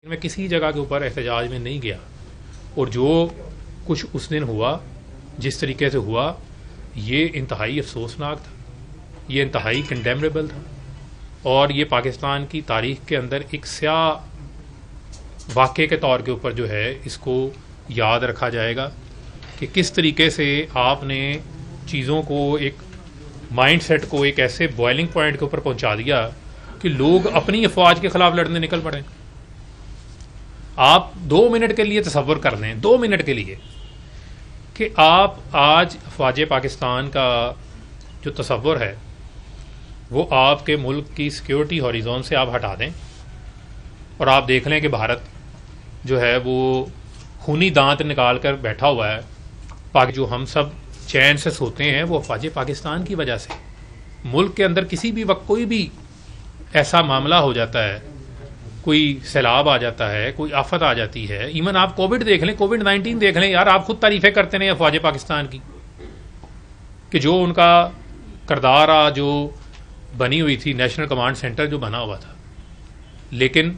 میں کسی جگہ کے اوپر احتجاج میں نہیں گیا، اور جو کچھ اس دن ہوا، جس طریقے سے ہوا، یہ انتہائی افسوسناک تھا، یہ انتہائی کنڈیمنیبل تھا، اور یہ پاکستان کی تاریخ کے اندر ایک سیاہ واقعے کے طور کے اوپر جو ہے اس کو یاد رکھا جائے گا کہ کس طریقے سے آپ نے چیزوں کو، ایک مائنڈ سیٹ کو ایک ایسے بوائلنگ پوائنٹ کے اوپر پہنچا دیا کہ لوگ اپنی افواج کے خلاف لڑنے نکل پڑے۔ آپ 2 منٹ کے لیے تصور کر لیں، 2 منٹ کے لیے، کہ آپ آج افواج پاکستان کا جو تصور ہے وہ آپ کے ملک کی سیکیورٹی ہاریزون سے آپ ہٹا دیں، اور آپ دیکھ لیں کہ بھارت جو ہے وہ خونی دانت نکال کر بیٹھا ہوا ہے۔ جو ہم سب چین سے سوتے ہیں وہ افواج پاکستان کی وجہ سے۔ ملک کے اندر کسی بھی وقت کوئی بھی ایسا معاملہ ہو جاتا ہے، کوئی سیلاب آ جاتا ہے، کوئی آفت آ جاتی ہے، ایون آپ کووڈ دیکھ لیں، کووڈ-19 دیکھ لیں، یار آپ خود تعریفیں کرتے ہیں افواج پاکستان کی کہ جو ان کا کردار جو بنی ہوئی تھی، نیشنل کمانڈ سینٹر جو بنا ہوا تھا، لیکن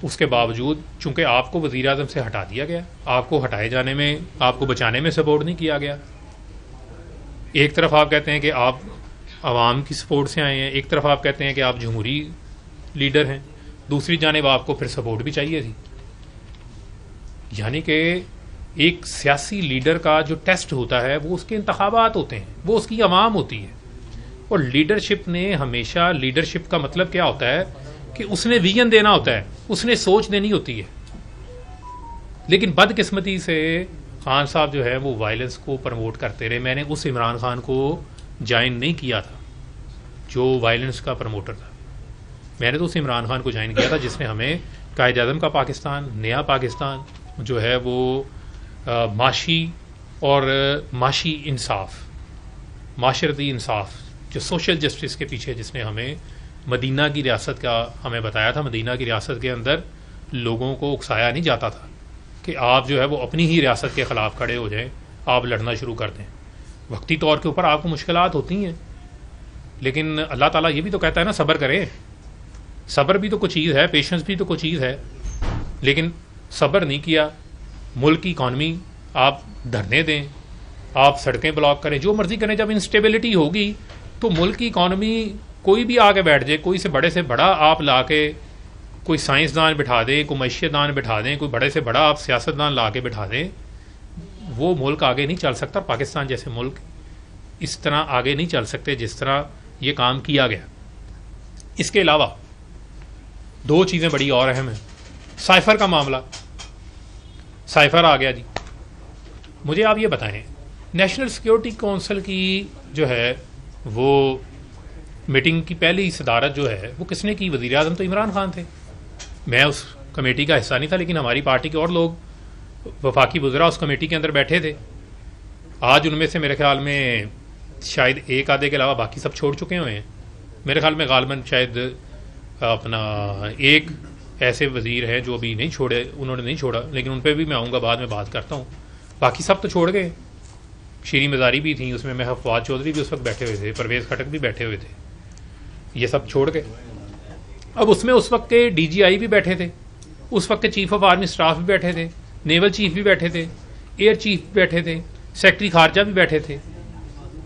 اس کے باوجود چونکہ آپ کو وزیر اعظم سے ہٹا دیا گیا، آپ کو ہٹائے جانے میں، آپ کو بچانے میں سپورٹ نہیں کیا گیا۔ ایک طرف آپ کہتے ہیں کہ آپ عوام کی سپورٹ سے آئے ہیں، ایک طرف آپ کہتے ہیں کہ آپ جمہوری لیڈر ہیں، دوسری جانب آپ کو پھر سپورٹ بھی چاہیے تھی۔ یعنی کہ ایک سیاسی لیڈر کا جو ٹیسٹ ہوتا ہے وہ اس کے انتخابات ہوتے ہیں، وہ اس کی عوام ہوتی ہے، اور لیڈرشپ نے ہمیشہ، لیڈرشپ کا مطلب کیا ہوتا ہے کہ اس نے ویژن دینا ہوتا ہے، اس نے سوچ دینی ہوتی ہے۔ لیکن بدقسمتی سے خان صاحب جو ہے وہ وائلنس کو پروموٹ کرتے رہے۔ میں نے اس عمران خان کو جوائن نہیں کیا تھا جو وائلنس کا پروموٹر تھا، میں نے تو اس عمران خان کو جوائن کیا تھا جس نے ہمیں قائد اعظم کا پاکستان، نیا پاکستان جو ہے وہ معاشی اور معاشی انصاف، معاشرتی انصاف، جو سوشل جسٹس کے پیچھے جس نے ہمیں مدینہ کی ریاست کا ہمیں بتایا تھا۔ مدینہ کی ریاست کے اندر لوگوں کو اکسایا نہیں جاتا تھا کہ آپ جو ہے وہ اپنی ہی ریاست کے خلاف کھڑے ہو جائیں، آپ لڑنا شروع کر دیں۔ وقتی طور کے اوپر آپ کو مشکلات ہوتی ہیں، لیکن اللہ تعالیٰ یہ بھی تو کہتا ہے نا، صبر کریں۔ صبر بھی تو کوئی چیز ہے، پیشنس بھی تو کوئی چیز ہے، لیکن صبر نہیں کیا۔ ملک کی اکانومی آپ دھرنے دیں، آپ سڑکیں بلاک کریں، جو مرضی کریں۔ جب انسٹیبلٹی ہوگی تو ملک کی اکانومی کوئی بھی آ کے بیٹھ جائے، کوئی سے بڑے سے بڑا آپ لا کے کوئی سائنسدان بٹھا دیں، کوئی معیشت دان بٹھا دیں، کوئی بڑے سے بڑا آپ سیاستدان لا کے بٹھا دیں، وہ ملک آگے نہیں چل سکتا۔ پاکستان جیسے ملک اس طرح آگے نہیں چل سکتے جس طرح یہ کام کیا گیا۔ اس کے علاوہ 2 چیزیں بڑی اور اہم ہیں۔ سائفر کا معاملہ، سائفر آ گیا جی۔ مجھے آپ یہ بتائیں، نیشنل سیکیورٹی کونسل کی جو ہے وہ میٹنگ کی پہلی صدارت جو ہے وہ کس نے کی؟ وزیر اعظم تو عمران خان تھے۔ میں اس کمیٹی کا حصہ نہیں تھا، لیکن ہماری پارٹی کے اور لوگ، وفاقی وزراء اس کمیٹی کے اندر بیٹھے تھے۔ آج ان میں سے میرے خیال میں شاید ایک آدھے کے علاوہ باقی سب چھوڑ چکے ہوئے ہیں۔ میرے خیال میں غالباً شاید اپنا ایک ایسے وزیر ہیں جو ابھی نہیں چھوڑے، انہوں نے نہیں چھوڑا، لیکن ان پہ بھی میں آؤں گا، بعد میں بات کرتا ہوں۔ باقی سب تو چھوڑ گئے۔ شیریں مزاری بھی تھیں اس میں، محب فواد چودھری بھی اس وقت بیٹھے ہوئے تھے، پرویز خٹک بھی بیٹھے ہوئے تھے، یہ سب چھوڑ گئے۔ اب اس میں اس وقت کے ڈی جی آئی بھی بیٹھے تھے، اس وقت کے چیف آف آرمی اسٹاف بھی بیٹھے تھے، نیول چیف بھی بیٹھے تھے، ایئر چیف بھی بیٹھے تھے، سیکرٹری خارجہ بھی بیٹھے تھے،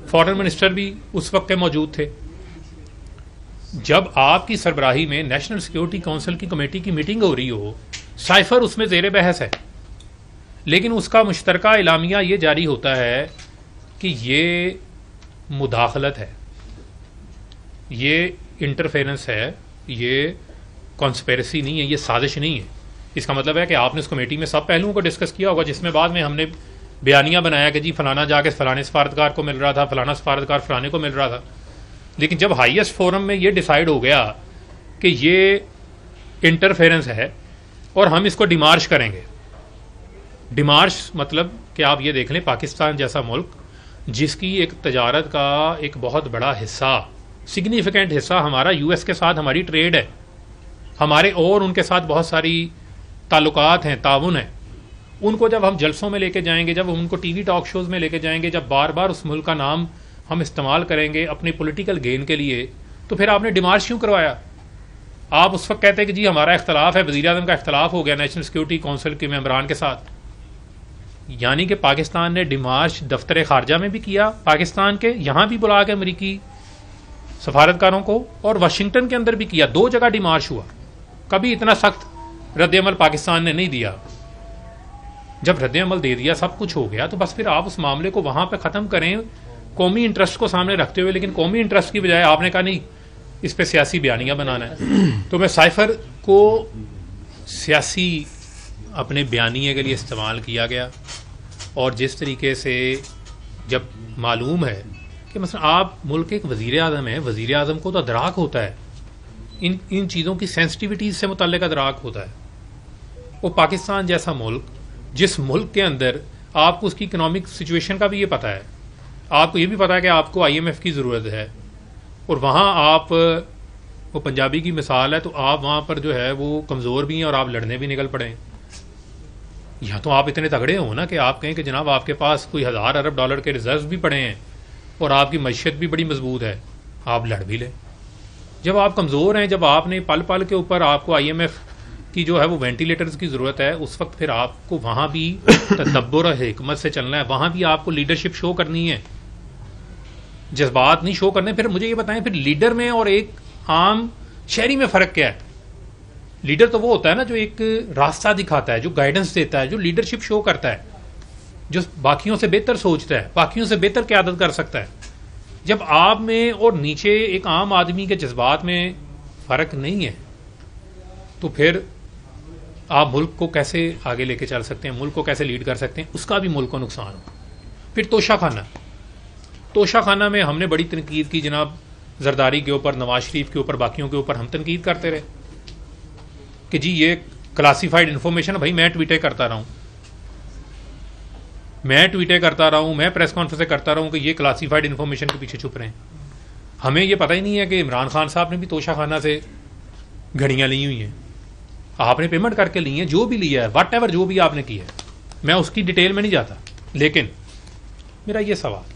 فارن منسٹر بھی اس وقت کے موجود تھے۔ جب آپ کی سربراہی میں نیشنل سیکیورٹی کونسل کی کمیٹی کی میٹنگ ہو رہی ہو، سائفر اس میں زیر بحث ہے، لیکن اس کا مشترکہ اعلامیہ یہ جاری ہوتا ہے کہ یہ مداخلت ہے، یہ انٹرفیرنس ہے، یہ کانسپیرسی نہیں ہے، یہ سازش نہیں ہے۔ اس کا مطلب ہے کہ آپ نے اس کمیٹی میں سب پہلوؤں کو ڈسکس کیا ہوگا، جس میں بعد میں ہم نے بیانیہ بنایا کہ جی فلانا جا کے فلانے سفارتکار کو مل رہا تھا، فلانا سفارتکار فلانے کو مل رہا تھا۔ لیکن جب ہائیسٹ فورم میں یہ ڈیسائیڈ ہو گیا کہ یہ انٹرفیرنس ہے اور ہم اس کو ڈیمارش کریں گے، ڈیمارش مطلب کہ آپ یہ دیکھ لیں، پاکستان جیسا ملک جس کی ایک تجارت کا ایک بہت بڑا حصہ، سگنیفیکنٹ حصہ ہمارا یو ایس کے ساتھ ہماری ٹریڈ ہے، ہمارے اور ان کے ساتھ بہت ساری تعلقات ہیں، تعاون ہے۔ ان کو جب ہم جلسوں میں لے کے جائیں گے، جب ہم ان کو ٹی وی ٹاک شوز میں لے کے جائیں گے، جب بار بار اس ملک کا نام ہم استعمال کریں گے اپنے پولیٹیکل گین کے لیے، تو پھر آپ نے ڈیمارش کیوں کروایا؟ آپ اس وقت کہتے ہیں کہ جی ہمارا اختلاف ہے، وزیر اعظم کا اختلاف ہو گیا نیشنل سیکورٹی کونسل کے ممبران کے ساتھ. یعنی کہ پاکستان نے ڈیمارش دفتر خارجہ میں بھی کیا پاکستان کے، یہاں بھی بلا کے امریکی سفارتکاروں کو، اور واشنگٹن کے اندر بھی کیا. 2 جگہ ڈیمارش ہوا. کبھی اتنا سخت رد عمل پاکستان نے نہیں دیا. جب رد عمل دے دیا، سب کچھ ہو گیا، تو بس پھر آپ اس معاملے کو وہاں پہ ختم کریں قومی انٹرسٹ کو سامنے رکھتے ہوئے. لیکن قومی انٹرسٹ کی بجائے آپ نے کہا نہیں اس پہ سیاسی بیانیاں بنانا ہے. تو میں سائفر کو سیاسی اپنے بیانیے کے لیے استعمال کیا گیا. اور جس طریقے سے جب معلوم ہے کہ مثلا آپ ملک ایک وزیر اعظم ہیں، وزیر اعظم کو تو ادراک ہوتا ہے ان چیزوں کی سینسٹیوٹیز سے متعلق ادراک ہوتا ہے. وہ پاکستان جیسا ملک، جس ملک کے اندر آپ کو اس کی اکنامک سچویشن کا بھی یہ پتہ ہے، آپ کو یہ بھی پتا ہے کہ آپ کو IMF کی ضرورت ہے، اور وہاں آپ وہ پنجابی کی مثال ہے تو آپ وہاں پر جو ہے وہ کمزور بھی ہیں اور آپ لڑنے بھی نکل پڑے. یہاں تو آپ اتنے تگڑے ہوں نا کہ آپ کہیں کہ جناب آپ کے پاس کوئی 1000 ارب ڈالر کے ریزروز بھی پڑے ہیں اور آپ کی معیشت بھی بڑی مضبوط ہے، آپ لڑ بھی لیں. جب آپ کمزور ہیں، جب آپ نے پل پل کے اوپر آپ کو IMF کی جو ہے وہ وینٹیلیٹرز کی ضرورت ہے، اس وقت پھر آپ کو وہاں بھی تدبر اور حکمت سے چلنا ہے. وہاں بھی آپ کو لیڈرشپ شو کرنی ہے، جذبات نہیں شو کرنے. پھر مجھے یہ بتائیں پھر لیڈر میں اور ایک عام شہری میں فرق کیا ہے؟ لیڈر تو وہ ہوتا ہے نا جو ایک راستہ دکھاتا ہے، جو گائیڈنس دیتا ہے، جو لیڈرشپ شو کرتا ہے، جو باقیوں سے بہتر سوچتا ہے، باقیوں سے بہتر قیادت کر سکتا ہے. جب آپ میں اور نیچے ایک عام آدمی کے جذبات میں فرق نہیں ہے تو پھر آپ ملک کو کیسے آگے لے کے چل سکتے ہیں، ملک کو کیسے لیڈ کر سکتے ہیں؟ اس کا بھی ملک کو نقصان ہو. پھر توشہ خانہ میں ہم نے بڑی تنقید کی جناب، زرداری کے اوپر، نواز شریف کے اوپر، باقیوں کے اوپر ہم تنقید کرتے رہے کہ جی یہ کلاسیفائڈ انفارمیشن. بھائی میں ٹویٹیں کرتا رہا ہوں، میں پریس کانفرنس کرتا رہا ہوں کہ یہ کلاسیفائڈ انفارمیشن کے پیچھے چھپ رہے ہیں. ہمیں یہ پتہ ہی نہیں ہے کہ عمران خان صاحب نے بھی توشہ خانہ سے گھڑیاں لی ہوئی ہیں. آپ نے پیمنٹ کر کے لی ہیں، جو بھی لیا ہے، واٹ ایور جو بھی آپ نے کیا ہے، میں اس کی ڈیٹیل میں نہیں جاتا. لیکن میرا یہ سوال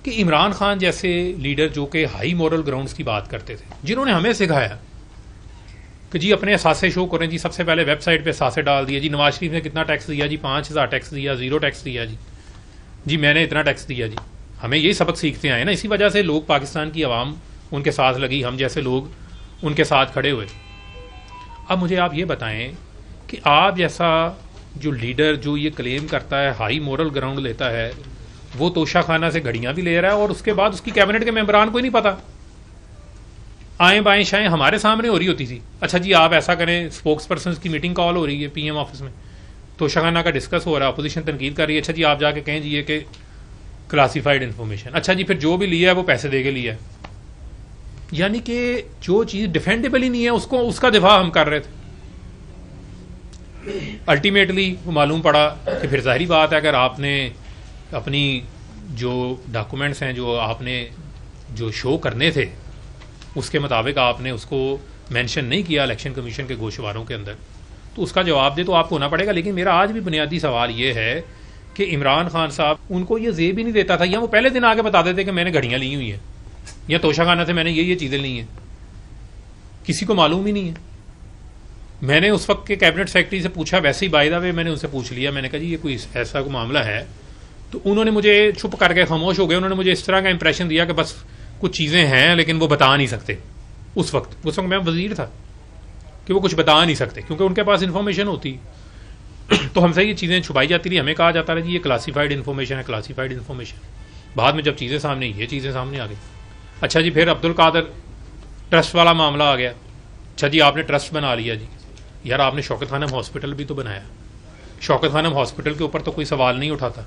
کہ عمران خان جیسے لیڈر جو کہ ہائی مورل گراؤنڈز کی بات کرتے تھے، جنہوں نے ہمیں سکھایا کہ جی اپنے اثاثے شو کریں، جی سب سے پہلے ویب سائٹ پہ اثاثے ڈال دیا، جی نواز شریف نے کتنا ٹیکس دیا، جی 5000 ٹیکس دیا، 0 ٹیکس دیا، جی میں نے اتنا ٹیکس دیا. جی ہمیں یہی سبق سیکھتے آئے نا، اسی وجہ سے لوگ پاکستان کی عوام ان کے ساتھ لگی، ہم جیسے لوگ ان کے ساتھ کھڑے ہوئے. اب مجھے آپ یہ بتائیں کہ آپ جیسا جو لیڈر جو یہ کلیم کرتا ہے، ہائی مورل گراؤنڈ لیتا ہے، وہ توشہ خانہ سے گھڑیاں بھی لے رہا ہے اور اس کے بعد اس کی کیبنٹ کے ممبران کو ہی نہیں پتا. آئیں بائیں شائیں ہمارے سامنے ہو رہی ہوتی تھی. اچھا جی آپ ایسا کریں، اسپوکس پرسنز کی میٹنگ کال ہو رہی ہے PM آفس میں، توشہ خانہ کا ڈسکس ہو رہا ہے، اپوزیشن تنقید کر رہی ہے. اچھا جی آپ جا کے کہیں جی یہ کہ کلاسیفائڈ انفارمیشن. اچھا جی پھر جو بھی لیا ہے وہ پیسے دے کے لیا ہے. یعنی کہ جو چیز ڈیفینڈیبل ہی نہیں ہے اس کا دفاع ہم کر رہے تھے. الٹیمیٹلی وہ معلوم پڑا کہ پھر ظاہری بات ہے اگر آپ نے اپنی جو ڈاکومنٹس ہیں جو آپ نے جو شو کرنے تھے اس کے مطابق آپ نے اس کو مینشن نہیں کیا الیکشن کمیشن کے گوشواروں کے اندر، تو اس کا جواب دے تو آپ کو ہونا پڑے گا. لیکن میرا آج بھی بنیادی سوال یہ ہے کہ عمران خان صاحب ان کو یہ زیب ہی نہیں دیتا تھا، یا وہ پہلے دن آگے بتا دیتے کہ میں نے گھڑیاں لی ہوئی ہیں یا توشہ خانہ سے میں نے یہ چیزیں لی ہیں. کسی کو معلوم ہی نہیں ہے. میں نے اس وقت کے کیبنٹ سیکرٹری سے پوچھا، ویسے ہی بائی دا وے میں نے ان سے پوچھ لیا، میں نے کہا جی یہ کوئی ایسا کوئی معاملہ ہے؟ تو انہوں نے مجھے چھپ کر کے خاموش ہو گئے. انہوں نے مجھے اس طرح کا امپریشن دیا کہ بس کچھ چیزیں ہیں لیکن وہ بتا نہیں سکتے. اس وقت میں وزیر تھا کہ وہ کچھ بتا نہیں سکتے کیونکہ ان کے پاس انفارمیشن ہوتی تو ہم سے یہ چیزیں چھپائی جاتی رہی. ہمیں کہا جاتا رہا جی یہ کلاسیفائڈ انفارمیشن ہے، کلاسیفائڈ انفارمیشن. بعد میں جب چیزیں سامنے یہ چیزیں سامنے آ گئی. اچھا جی پھر عبد القادر ٹرسٹ والا معاملہ آ گیا. اچھا جی آپ نے ٹرسٹ بنا لیا. جی یار آپ نے شوکت خانم ہاسپٹل بھی تو بنایا. شوکت خانم ہاسپٹل کے اوپر تو کوئی سوال نہیں اٹھاتا.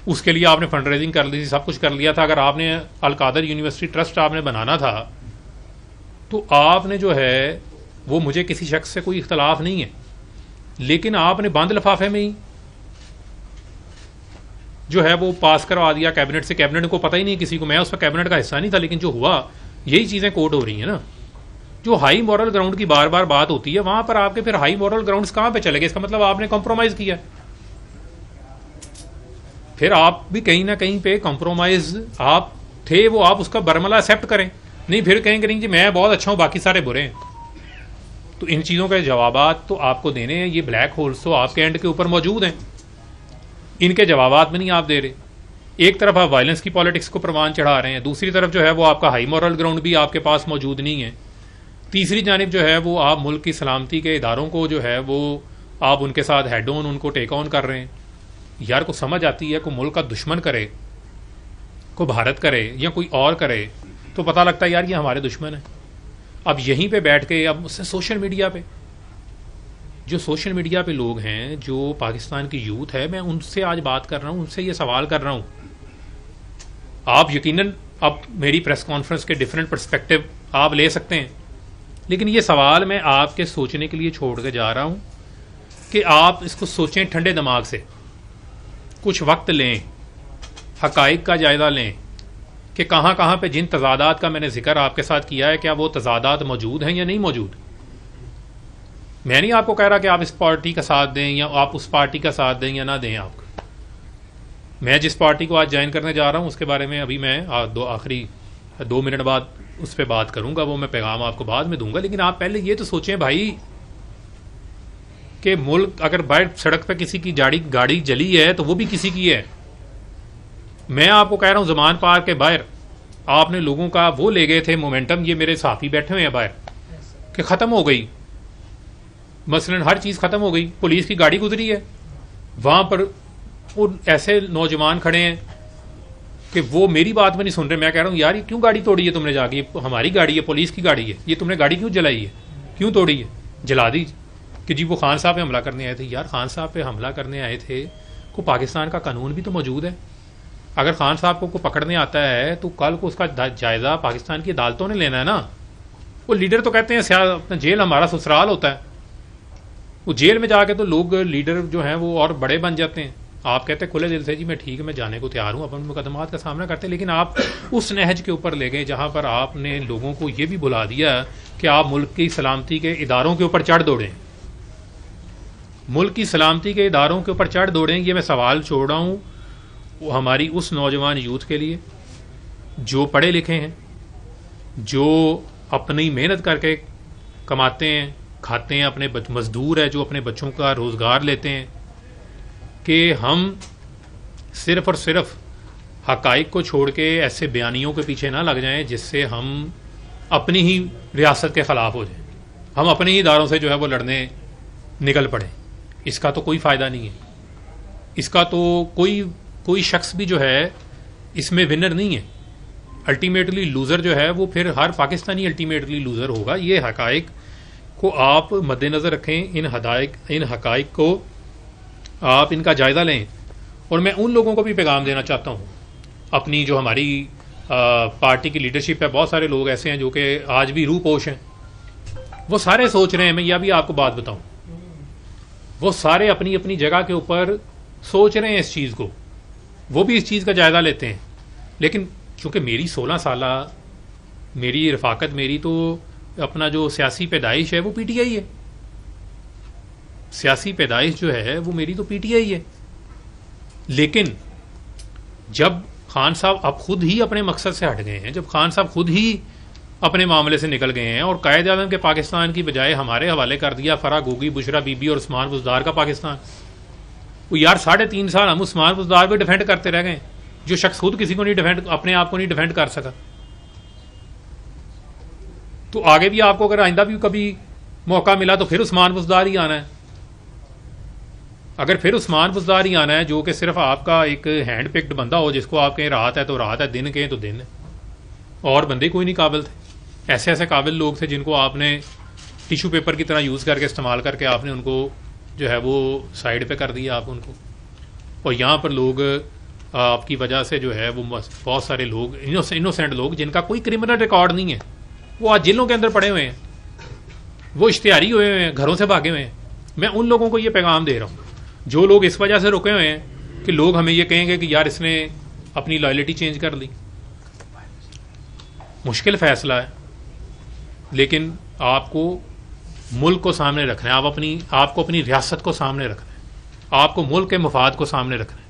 اس کے لیے آپ نے فنڈ ریزنگ کر لی تھی، سب کچھ کر لیا تھا. اگر آپ نے القادر یونیورسٹی ٹرسٹ آپ نے بنانا تھا تو آپ نے جو ہے وہ، مجھے کسی شخص سے کوئی اختلاف نہیں ہے، لیکن آپ نے بند لفافے میں ہی جو ہے وہ پاس کروا دیا کیبنٹ سے. کیبنٹ کو پتہ ہی نہیں کسی کو، میں اس کا کیبنٹ کا حصہ نہیں تھا، لیکن جو ہوا یہی چیزیں کوٹ ہو رہی ہیں نا. جو ہائی مورل گراؤنڈ کی بار بار بات ہوتی ہے وہاں پر آپ کے پھر ہائی مورل گراؤنڈز کہاں پہ چلے گئے؟ اس کا مطلب آپ نے کمپرومائز کیا. پھر آپ بھی کہیں نہ کہیں پہ کمپرومائز آپ تھے، وہ آپ اس کا برملا ایکسیپٹ کریں. نہیں پھر کہیں گے نہیں جی میں بہت اچھا ہوں باقی سارے برے ہیں. تو ان چیزوں کے جوابات تو آپ کو دینے ہیں. یہ بلیک ہولز تو آپ کے اینڈ کے اوپر موجود ہیں, ان کے جوابات بھی نہیں آپ دے رہے. ایک طرف آپ وائلنس کی پالیٹکس کو پروان چڑھا رہے ہیں, دوسری طرف جو ہے وہ آپ کا ہائی مورل گراؤنڈ بھی آپ کے پاس موجود نہیں ہے, تیسری جانب جو ہے وہ آپ ملک کی سلامتی کے اداروں کو جو ہے وہ آپ ان کے ساتھ ہیڈ آن ان کو ٹیک آن کر رہے ہیں. یار کو سمجھ آتی ہے, کوئی ملک کا دشمن کرے, کو بھارت کرے یا کوئی اور کرے تو پتہ لگتا ہے یار یہ ہمارے دشمن ہیں. اب یہیں پہ بیٹھ کے اب سوشل میڈیا پہ جو سوشل میڈیا پہ لوگ ہیں جو پاکستان کی یوتھ ہے, میں ان سے آج بات کر رہا ہوں, ان سے یہ سوال کر رہا ہوں. آپ یقیناً اب میری پریس کانفرنس کے ڈفرینٹ پرسپیکٹو آپ لے سکتے ہیں, لیکن یہ سوال میں آپ کے سوچنے کے لیے چھوڑ کے جا رہا ہوں کہ آپ اس کو سوچیں ٹھنڈے دماغ سے, کچھ وقت لیں, حقائق کا جائزہ لیں کہ کہاں کہاں پہ جن تضادات کا میں نے ذکر آپ کے ساتھ کیا ہے کیا وہ تضادات موجود ہیں یا نہیں موجود. میں نہیں آپ کو کہہ رہا کہ آپ اس پارٹی کا ساتھ دیں یا آپ اس پارٹی کا ساتھ دیں یا نہ دیں. آپ کو میں جس پارٹی کو آج جوائن کرنے جا رہا ہوں اس کے بارے میں ابھی میں آخری 2 منٹ بعد اس پہ بات کروں گا, وہ میں پیغام آپ کو بعد میں دوں گا. لیکن آپ پہلے یہ تو سوچیں بھائی کہ ملک اگر باہر سڑک پہ کسی کی گاڑی جلی ہے تو وہ بھی کسی کی ہے. میں آپ کو کہہ رہا ہوں زمان پارک کے باہر آپ نے لوگوں کا وہ لے گئے تھے مومنٹم, یہ میرے صحافی بیٹھے ہوئے ہیں باہر, کہ ختم ہو گئی, مثلا ہر چیز ختم ہو گئی, پولیس کی گاڑی گزری ہے, وہاں پر ایسے نوجوان کھڑے ہیں کہ وہ میری بات میں نہیں سن رہے. میں کہہ رہا ہوں یار یہ کیوں گاڑی توڑی ہے تم نے جا کے, ہماری گاڑی ہے, پولیس کی گاڑی ہے, یہ تم نے گاڑی کیوں جلائی ہے, کیوں توڑی ہے, جلا دی کہ جی وہ خان صاحب پہ حملہ کرنے آئے تھے. یار خان صاحب پہ حملہ کرنے آئے تھے کو پاکستان کا قانون بھی تو موجود ہے. اگر خان صاحب کو پکڑنے آتا ہے تو کل کو اس کا جائزہ پاکستان کی عدالتوں نے لینا ہے نا. وہ لیڈر تو کہتے ہیں اپنا جیل ہمارا سسرال ہوتا ہے, وہ جیل میں جا کے تو لوگ لیڈر جو ہیں وہ اور بڑے بن جاتے ہیں. آپ کہتے ہیں کھلے دل سے جی میں ٹھیک ہے میں جانے کو تیار ہوں, اپنے مقدمات کا سامنا کرتے, لیکن آپ اس نہج کے اوپر لے گئے جہاں پر آپ نے لوگوں کو یہ بھی بلا دیا کہ آپ ملک کی سلامتی کے اداروں کے اوپر چڑھ دوڑیں, ملک کی سلامتی کے اداروں کے اوپر چڑھ دوڑیں. یہ میں سوال چھوڑ رہا ہوں وہ ہماری اس نوجوان یوتھ کے لیے جو پڑھے لکھے ہیں, جو اپنی محنت کر کے کماتے ہیں کھاتے ہیں, اپنے مزدور ہے جو اپنے بچوں کا روزگار لیتے ہیں, کہ ہم صرف اور صرف حقائق کو چھوڑ کے ایسے بیانیوں کے پیچھے نہ لگ جائیں جس سے ہم اپنی ہی ریاست کے خلاف ہو جائیں, ہم اپنے ہی اداروں سے جو ہے وہ لڑنے نکل پڑیں. اس کا تو کوئی فائدہ نہیں ہے, اس کا تو کوئی شخص بھی جو ہے اس میں ونر نہیں ہے. الٹیمیٹلی لوزر جو ہے وہ پھر ہر پاکستانی الٹیمیٹلی لوزر ہوگا. یہ حقائق کو آپ مد نظر رکھیں, ان حقائق کو آپ ان کا جائزہ لیں. اور میں ان لوگوں کو بھی پیغام دینا چاہتا ہوں, اپنی جو ہماری پارٹی کی لیڈرشپ ہے, بہت سارے لوگ ایسے ہیں جو کہ آج بھی روح پوش ہیں, وہ سارے سوچ رہے ہیں, میں یہ بھی آپ کو بات بتاؤں, وہ سارے اپنی اپنی جگہ کے اوپر سوچ رہے ہیں اس چیز کو, وہ بھی اس چیز کا جائزہ لیتے ہیں. لیکن چونکہ میری 16 سالہ میری رفاقت, میری تو اپنا جو سیاسی پیدائش ہے وہ پی ٹی آئی ہے, سیاسی پیدائش جو ہے وہ میری تو پی ٹی آئی ہے. لیکن جب خان صاحب اب خود ہی اپنے مقصد سے ہٹ گئے ہیں, جب خان صاحب خود ہی اپنے معاملے سے نکل گئے ہیں اور قائد اعظم کے پاکستان کی بجائے ہمارے حوالے کر دیا فرح گوگی, بشرا بی بی اور عثمان بزدار کا پاکستان, وہ یار 3.5 سال ہم عثمان بزدار کو ڈیفینڈ کرتے رہ گئے, جو شخص خود کسی کو نہیں ڈیفینڈ, اپنے آپ کو نہیں ڈیفینڈ کر سکا. تو آگے بھی آپ کو اگر آئندہ بھی کبھی موقع ملا تو پھر عثمان بزدار ہی آنا ہے. اگر پھر عثمان بزدار ہی آنا ہے جو کہ صرف آپ کا ایک ہینڈ پکڈ بندہ ہو, جس کو آپ کہیں رات ہے تو رات ہے, دن کہیں تو دن ہے, اور بندے کوئی نہیں قابل تھے. ایسے ایسے قابل لوگ تھے جن کو آپ نے ٹیشو پیپر کی طرح یوز کر کے استعمال کر کے آپ نے ان کو جو ہے وہ سائڈ پہ کر دیا آپ ان کو. اور یہاں پر لوگ آپ کی وجہ سے جو ہے وہ بہت سارے لوگ انوسینٹ لوگ جن کا کوئی کرمنل ریکارڈ نہیں ہے, وہ آج جیلوں کے اندر پڑے ہوئے ہیں, وہ اشتہاری ہوئے ہوئے ہیں, گھروں سے بھاگے ہوئے ہیں. میں ان لوگوں کو یہ پیغام دے رہا ہوں جو لوگ اس وجہ سے رکے ہوئے ہیں کہ لوگ ہمیں یہ کہیں گے کہ یار اس نے اپنی لائلٹی چینج کر لی. مشکل فیصلہ ہے, لیکن آپ کو ملک کو سامنے رکھنا ہے, آپ کو اپنی ریاست کو سامنے رکھنا ہے, آپ کو ملک کے مفاد کو سامنے رکھنا ہے.